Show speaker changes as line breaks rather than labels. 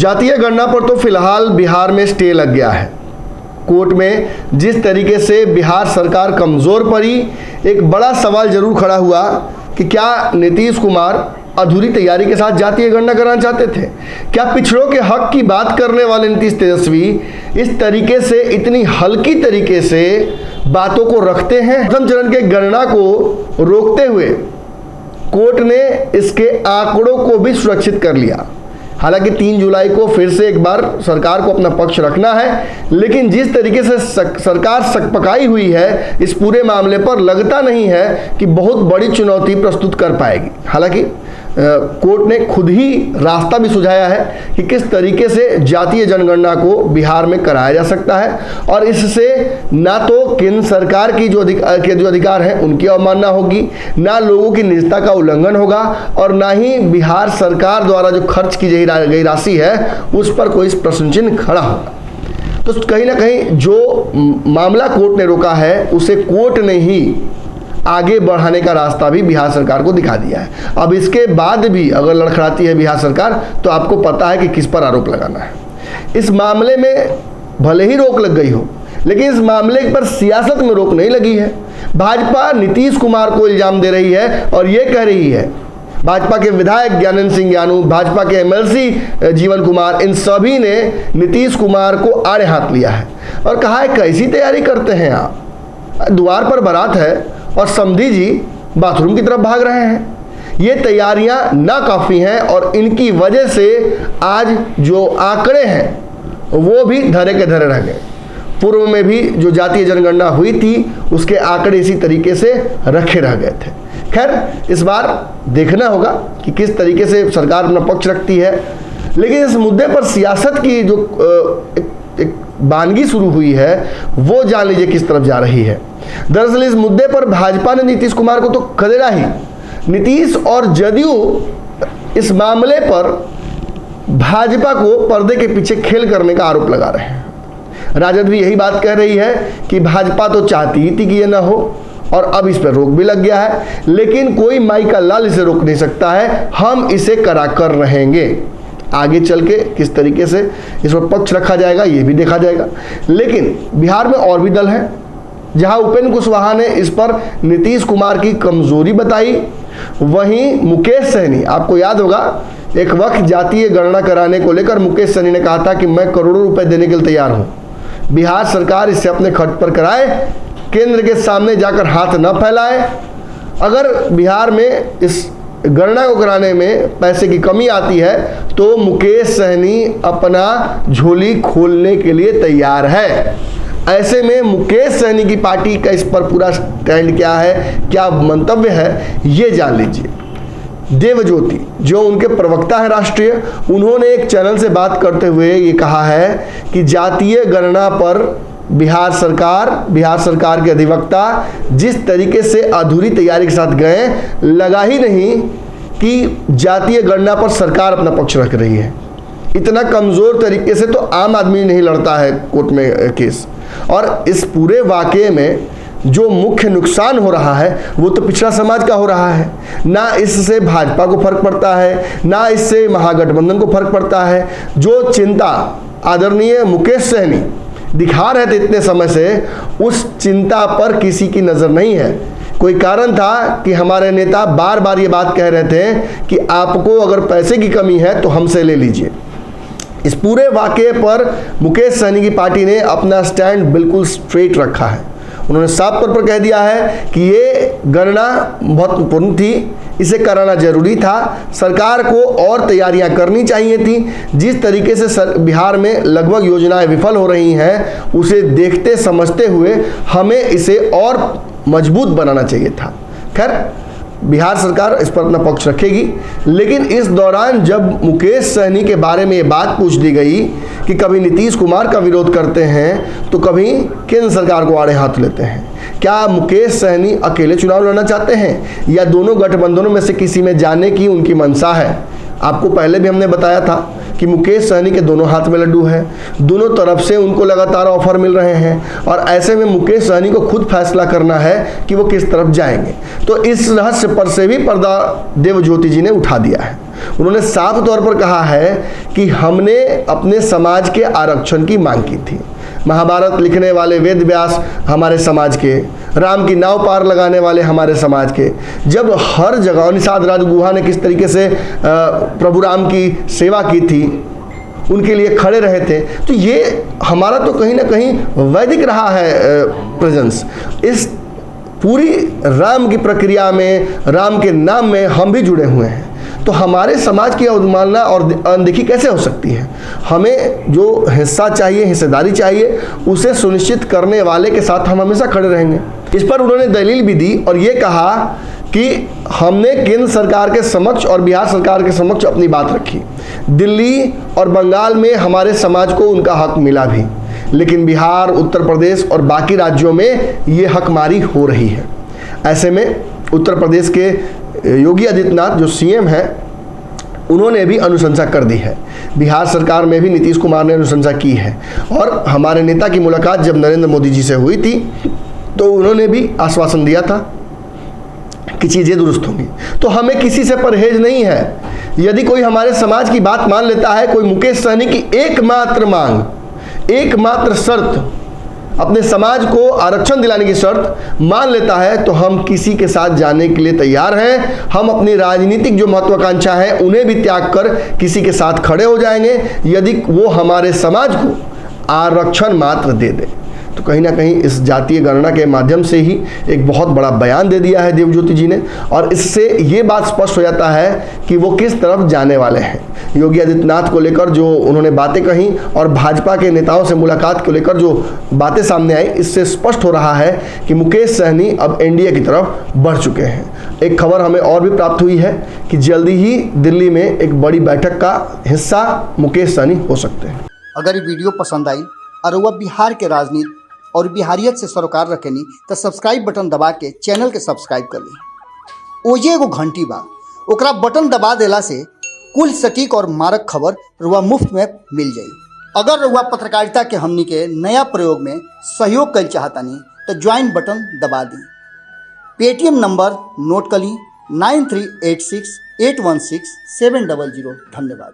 जातीय गणना पर तो फिलहाल बिहार में स्टे लग गया है। कोर्ट में जिस तरीके से बिहार सरकार कमज़ोर पड़ी, एक बड़ा सवाल जरूर खड़ा हुआ कि क्या नीतीश कुमार अधूरी तैयारी के साथ जातीय गणना कराना चाहते थे? क्या पिछड़ों के हक की बात करने वाले नीतीश तेजस्वी इस तरीके से, इतनी हल्की तरीके से बातों को रखते हैं? प्रथम चरण के गणना को रोकते हुए कोर्ट ने इसके आंकड़ों को भी सुरक्षित कर लिया। हालांकि 3 जुलाई को फिर से एक बार सरकार को अपना पक्ष रखना है, लेकिन जिस तरीके से सरकार सकपकाई हुई है इस पूरे मामले पर, लगता नहीं है कि बहुत बड़ी चुनौती प्रस्तुत कर पाएगी। हालांकि कोर्ट ने खुद ही रास्ता भी सुझाया है कि किस तरीके से जातीय जनगणना को बिहार में कराया जा सकता है, और इससे ना तो केंद्र सरकार की जो अधिकार हैं उनकी अवमानना होगी, ना लोगों की निजता का उल्लंघन होगा, और ना ही बिहार सरकार द्वारा जो खर्च की गई राशि है उस पर कोई प्रश्न चिन्ह खड़ा होगा। तो कहीं ना कहीं जो मामला कोर्ट ने रोका है उसे कोर्ट ने ही आगे बढ़ाने का रास्ता भी बिहार सरकार को दिखा दिया है। अब इसके बाद भी अगर लड़खड़ाती है बिहार सरकार तो आपको पता है कि किस पर आरोप लगाना है। इस मामले में भले ही रोक लग गई हो, लेकिन इस मामले पर सियासत में रोक नहीं लगी है। भाजपा नीतीश कुमार को इल्जाम दे रही है और ये कह रही है, भाजपा के विधायक ज्ञानेंद्र सिंह ज्ञानू, भाजपा के MLC जीवन कुमार, इन सभी ने नीतीश कुमार को आड़े हाथ लिया है और कहा है कैसी तैयारी करते हैं आप, द्वार पर बारात है और समधी जी बाथरूम की तरफ भाग रहे हैं। ये तैयारियां नाकाफी हैं और इनकी वजह से आज जो आंकड़े हैं वो भी धरे के धरे रह गए। पूर्व में भी जो जातीय जनगणना हुई थी उसके आंकड़े इसी तरीके से रखे रह गए थे। खैर, इस बार देखना होगा कि किस तरीके से सरकार अपना पक्ष रखती है, लेकिन इस मुद्दे पर सियासत की जो एक बानगी शुरू हुई है वो जान लीजिए किस तरफ जा रही है। दरअसल इस मुद्दे पर भाजपा ने नीतीश कुमार को तो खदेड़ा ही। नीतीश और जदयू इस मामले पर भाजपा को पर्दे के पीछे खेल करने का आरोप लगा रहे हैं। राजद भी यही बात कह रही है कि भाजपा तो चाहती ही थी कि ये ना हो और अब इस पर रोक भी लग गया है, लेकिन कोई माई का लाल इसे रोक नहीं सकता है। हम इसे कराकर रहेंगे। आगे चल के किस तरीके से इस पर पक्ष रखा जाएगा ये भी देखा जाएगा। लेकिन बिहार में और भी दल हैं जहां उपेंद्र कुशवाहा ने इस पर नीतीश कुमार की कमजोरी बताई। वहीं मुकेश सहनी, आपको याद होगा एक वक्त जातीय गणना कराने को लेकर मुकेश सहनी ने कहा था कि मैं करोड़ों रुपए देने के लिए तैयार हूं, बिहार सरकार इससे अपने खर्च पर कराए, केंद्र के सामने जाकर हाथ न फैलाए। अगर बिहार में इस गणना को कराने में पैसे की कमी आती है तो मुकेश सहनी अपना झोली खोलने के लिए तैयार है। ऐसे में मुकेश सहनी की पार्टी का इस पर पूरा स्टैंड क्या है, क्या मंतव्य है, ये जान लीजिए। देवज्योति जो उनके प्रवक्ता है राष्ट्रीय, उन्होंने एक चैनल से बात करते हुए ये कहा है कि जातीय गणना पर बिहार सरकार के अधिवक्ता जिस तरीके से अधूरी तैयारी के साथ गए, लगा ही नहीं कि जातीय गणना पर सरकार अपना पक्ष रख रही है। इतना कमजोर तरीके से तो आम आदमी नहीं लड़ता है कोर्ट में केस। और इस पूरे वाकये में जो मुख्य नुकसान हो रहा है वो तो पिछड़ा समाज का हो रहा है। ना इससे भाजपा को फर्क पड़ता है, ना इससे महागठबंधन को फर्क पड़ता है। जो चिंता आदरणीय मुकेश सहनी दिखा रहे थे इतने समय से, उस चिंता पर किसी की नज़र नहीं है। कोई कारण था कि हमारे नेता बार बार ये बात कह रहे थे कि आपको अगर पैसे की कमी है तो हमसे ले लीजिए। इस पूरे वाकये पर मुकेश सहनी की पार्टी ने अपना स्टैंड बिल्कुल स्ट्रेट रखा है। उन्होंने साफ तौर पर कह दिया है कि ये गणना महत्वपूर्ण थी, इसे कराना जरूरी था, सरकार को और तैयारियां करनी चाहिए थी। जिस तरीके से बिहार में लगभग योजनाएं विफल हो रही हैं उसे देखते समझते हुए हमें इसे और मजबूत बनाना चाहिए था। खैर, बिहार सरकार इस पर अपना पक्ष रखेगी, लेकिन इस दौरान जब मुकेश सहनी के बारे में ये बात पूछ दी गई कि कभी नीतीश कुमार का विरोध करते हैं तो कभी केंद्र सरकार को आड़े हाथ लेते हैं, क्या मुकेश सहनी अकेले चुनाव लड़ना चाहते हैं या दोनों गठबंधनों में से किसी में जाने की उनकी मंशा है? आपको पहले भी हमने बताया था कि मुकेश सहनी के दोनों हाथ में लड्डू है, दोनों तरफ से उनको लगातार ऑफर मिल रहे हैं और ऐसे में मुकेश सहनी को खुद फैसला करना है कि वो किस तरफ जाएंगे। तो इस रहस्य पर से भी पर्दा देवज्योति जी ने उठा दिया है उन्होंने साफ तौर पर कहा है कि हमने अपने समाज के आरक्षण की मांग की थी। महाभारत लिखने वाले वेद व्यास हमारे समाज के, राम की नाव पार लगाने वाले हमारे समाज के, जब हर जगह निषाद राजगुहा ने किस तरीके से प्रभु राम की सेवा की थी, उनके लिए खड़े रहे थे, तो ये हमारा तो कहीं ना कहीं वैदिक रहा है प्रेजेंस। इस पूरी राम की प्रक्रिया में, राम के नाम में हम भी जुड़े हुए हैं, तो हमारे समाज की अवमानना और अनदेखी कैसे हो सकती है? हमें जो हिस्सा चाहिए, हिस्सेदारी चाहिए, उसे सुनिश्चित करने वाले के साथ हम हमेशा खड़े रहेंगे। इस पर उन्होंने दलील भी दी और ये कहा कि हमने केंद्र सरकार के समक्ष और बिहार सरकार के समक्ष अपनी बात रखी। दिल्ली और बंगाल में हमारे समाज को उनका हक मिला भी, लेकिन बिहार, उत्तर प्रदेश और बाकी राज्यों में ये हकमारी हो रही है। ऐसे में उत्तर प्रदेश के योगी आदित्यनाथ जो सीएम हैं, उन्होंने भी अनुशंसा कर दी है। बिहार सरकार में भी नीतीश कुमार ने अनुशंसा की है और हमारे नेता की मुलाकात जब नरेंद्र मोदी जी से हुई थी तो उन्होंने भी आश्वासन दिया था कि चीज़ें दुरुस्त होंगी। तो हमें किसी से परहेज नहीं है। यदि कोई हमारे समाज की बात मान लेता है, कोई मुकेश सहनी की एकमात्र मांग, एकमात्र शर्त, अपने समाज को आरक्षण दिलाने की शर्त मान लेता है, तो हम किसी के साथ जाने के लिए तैयार हैं। हम अपनी राजनीतिक जो महत्वाकांक्षा है उन्हें भी त्याग कर किसी के साथ खड़े हो जाएंगे यदि वो हमारे समाज को आरक्षण मात्र दे दे। तो कहीं ना कहीं इस जातीय गणना के माध्यम से ही एक बहुत बड़ा बयान दे दिया है देवज्योति जी ने, और इससे ये बात स्पष्ट हो जाता है कि वो किस तरफ जाने वाले हैं। योगी आदित्यनाथ को लेकर जो उन्होंने बातें कही और भाजपा के नेताओं से मुलाकात को लेकर जो बातें सामने आई, इससे स्पष्ट हो रहा है कि मुकेश सहनी अब एनडीए की तरफ बढ़ चुके हैं। एक खबर हमें और भी प्राप्त हुई है कि जल्दी ही दिल्ली में एक बड़ी बैठक का हिस्सा मुकेश सहनी हो सकते हैं।
अगर ये वीडियो पसंद आई और वह बिहार के राजनीति और बिहारियत से सरोकार रखेनी तो सब्सक्राइब बटन दबा के चैनल के सब्सक्राइब कर ली। ओजे एगो घंटी बा, ओकरा बटन दबा देला से कुल सटीक और मारक खबर रुआ मुफ्त में मिल जाई। अगर रुआ पत्रकारिता के हमनी के नया प्रयोग में सहयोग कर चाहतानी तो ज्वाइन बटन दबा दी। पेटीएम नंबर नोट कर ली 9386816700। धन्यवाद।